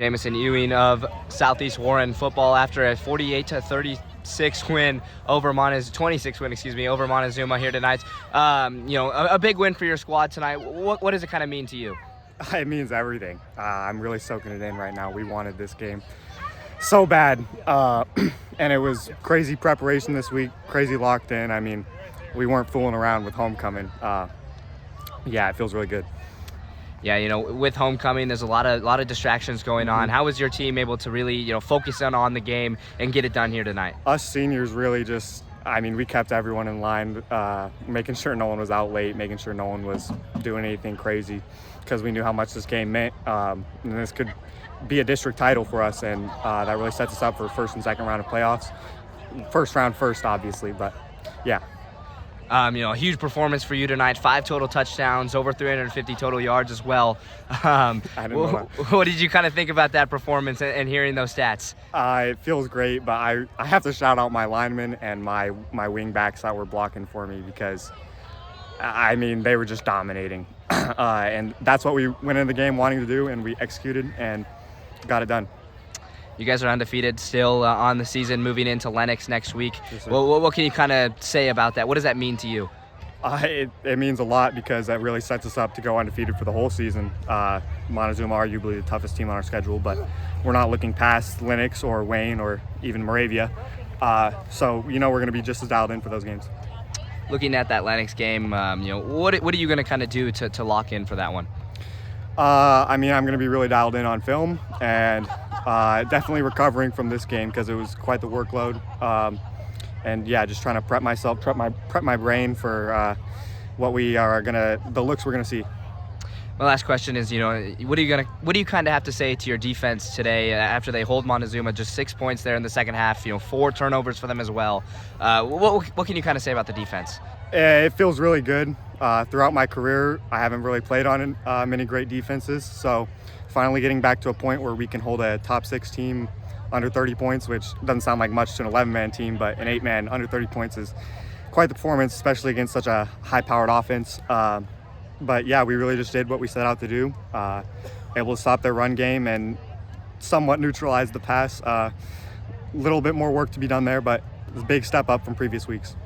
Jamison Ewing of Southeast Warren football after a 48-36 win over 26 win, over Montezuma here tonight. A big win for your squad tonight. What does it kind of mean to you? It means everything. I'm really soaking it in right now. We wanted this game so bad, and it was crazy preparation this week, crazy locked in. I mean, we weren't fooling around with homecoming. It feels really good. Yeah, with homecoming, there's a lot of distractions going on. How was your team able to really, focus on the game and get it done here tonight? Us seniors really we kept everyone in line, making sure no one was out late, making sure no one was doing anything crazy, because we knew how much this game meant. And this could be a district title for us, and that really sets us up for first and second round of playoffs. First round first, obviously, but yeah. A huge performance for you tonight. 5 total touchdowns, over 350 total yards as well. I didn't know that. What did you kind of think about that performance and hearing those stats? It feels great, but I have to shout out my linemen and my wing backs that were blocking for me, because, they were just dominating. And that's what we went into the game wanting to do, and we executed and got it done. You guys are undefeated still on the season, moving into Lenox next week. Yes, what can you kind of say about that? What does that mean to you? It means a lot, because that really sets us up to go undefeated for the whole season. Montezuma, arguably the toughest team on our schedule, but we're not looking past Lenox or Wayne or even Moravia. So we're going to be just as dialed in for those games. Looking at that Lenox game, what are you going to kind of do to lock in for that one? I'm going to be really dialed in on film, and definitely recovering from this game, because it was quite the workload. Just trying to prep myself, prep my brain for the looks we're gonna see. My last question is, what do you kind of have to say to your defense today after they hold Montezuma just 6 points there in the second half? 4 turnovers for them as well. What can you kind of say about the defense? It feels really good. Throughout my career, I haven't really played on many great defenses, so finally getting back to a point where we can hold a top 6 team under 30 points, which doesn't sound like much to an 11-man team, but an 8-man under 30 points is quite the performance, especially against such a high-powered offense. We really just did what we set out to do, able to stop their run game and somewhat neutralize the pass. Little bit more work to be done there, but it was a big step up from previous weeks.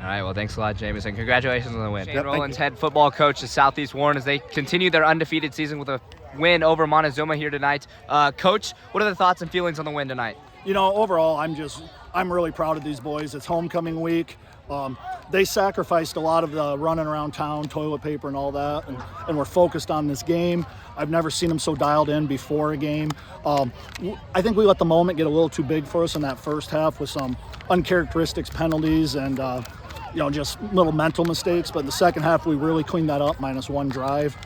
All right, well, thanks a lot, Jamison. Congratulations on the win. Shane Rowland's head football coach of Southeast Warren as they continue their undefeated season with a win over Montezuma here tonight. Coach, what are the thoughts and feelings on the win tonight? Overall, I'm really proud of these boys. It's homecoming week. They sacrificed a lot of the running around town, toilet paper and all that, and we're focused on this game. I've never seen them so dialed in before a game. I think we let the moment get a little too big for us in that first half with some uncharacteristic penalties and just little mental mistakes. But in the second half, we really cleaned that up, minus 1 drive.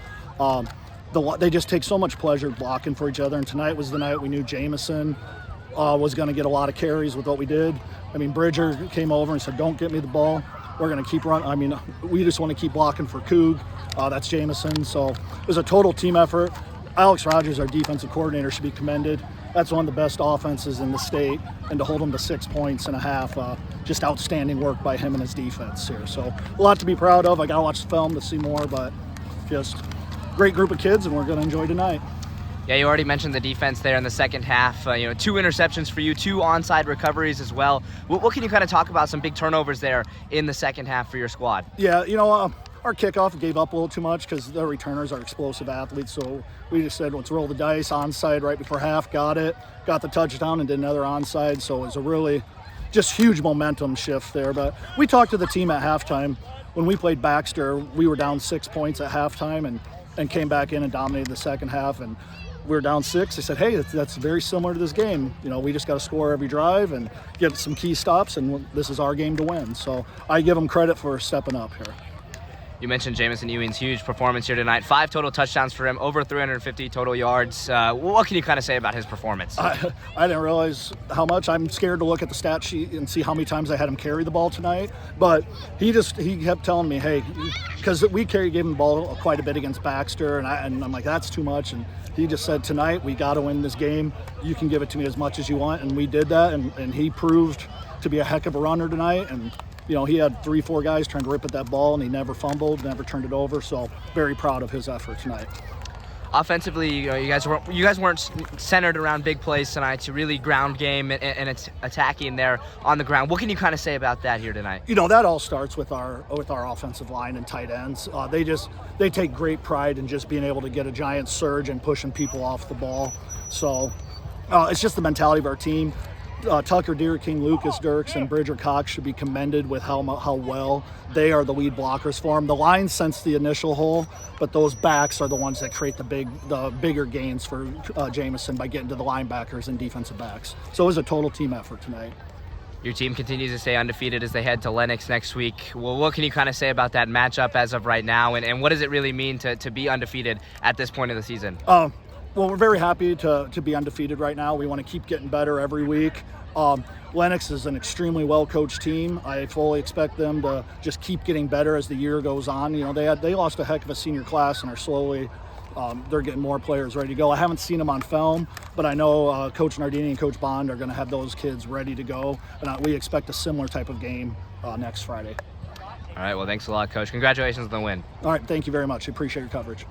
They just take so much pleasure blocking for each other, and tonight was the night we knew Jamison was going to get a lot of carries with what we did. Bridger came over and said, "Don't get me the ball. We're going to keep running." We just want to keep blocking for Coug. That's Jamison. So it was a total team effort. Alex Rogers, our defensive coordinator, should be commended. That's one of the best offenses in the state, and to hold them to 6 points and a half, just outstanding work by him and his defense here. So a lot to be proud of. I got to watch the film to see more, but just great group of kids, and we're going to enjoy tonight. Yeah, you already mentioned the defense there in the second half. 2 interceptions for you, 2 onside recoveries as well. What can you kind of talk about some big turnovers there in the second half for your squad? Yeah, our kickoff gave up a little too much because their returners are explosive athletes. So we just said, let's roll the dice. Onside right before half, got the touchdown and did another onside. So it was a really just huge momentum shift there. But we talked to the team at halftime. When we played Baxter, we were down 6 points at halftime and came back in and dominated the second half. And we were down 6. They said, hey, that's very similar to this game. We just got to score every drive and get some key stops, and this is our game to win. So I give them credit for stepping up here. You mentioned Jamison Ewing's huge performance here tonight. 5 total touchdowns for him, over 350 total yards. What can you kind of say about his performance? I didn't realize how much. I'm scared to look at the stat sheet and see how many times I had him carry the ball tonight. But he kept telling me, hey, because we gave him the ball quite a bit against Baxter, and I'm like, that's too much. And he just said, tonight we got to win this game. You can give it to me as much as you want. And we did that, and he proved to be a heck of a runner tonight. And he had 3-4 guys trying to rip at that ball, and he never fumbled, never turned it over. So very proud of his effort tonight. Offensively, you guys weren't centered around big plays tonight. To really ground game and it's attacking there on the ground. What can you kind of say about that here tonight? That all starts with our offensive line and tight ends. They take great pride in just being able to get a giant surge and pushing people off the ball. So it's just the mentality of our team. Tucker, Deer King, Lucas Dirks, and Bridger Cox should be commended with how well they are the lead blockers for him. The line sense the initial hole, but those backs are the ones that create the bigger gains for Jamison by getting to the linebackers and defensive backs. So it was a total team effort tonight. Your team continues to stay undefeated as they head to Lenox next week. Well, what can you kind of say about that matchup as of right now, and what does it really mean to be undefeated at this point of the season? Well, we're very happy to be undefeated right now. We want to keep getting better every week. Lennox is an extremely well-coached team. I fully expect them to just keep getting better as the year goes on. They lost a heck of a senior class and are slowly they're getting more players ready to go. I haven't seen them on film, but I know Coach Nardini and Coach Bond are going to have those kids ready to go, and we expect a similar type of game next Friday. All right, well, thanks a lot, Coach. Congratulations on the win. All right, thank you very much. I appreciate your coverage.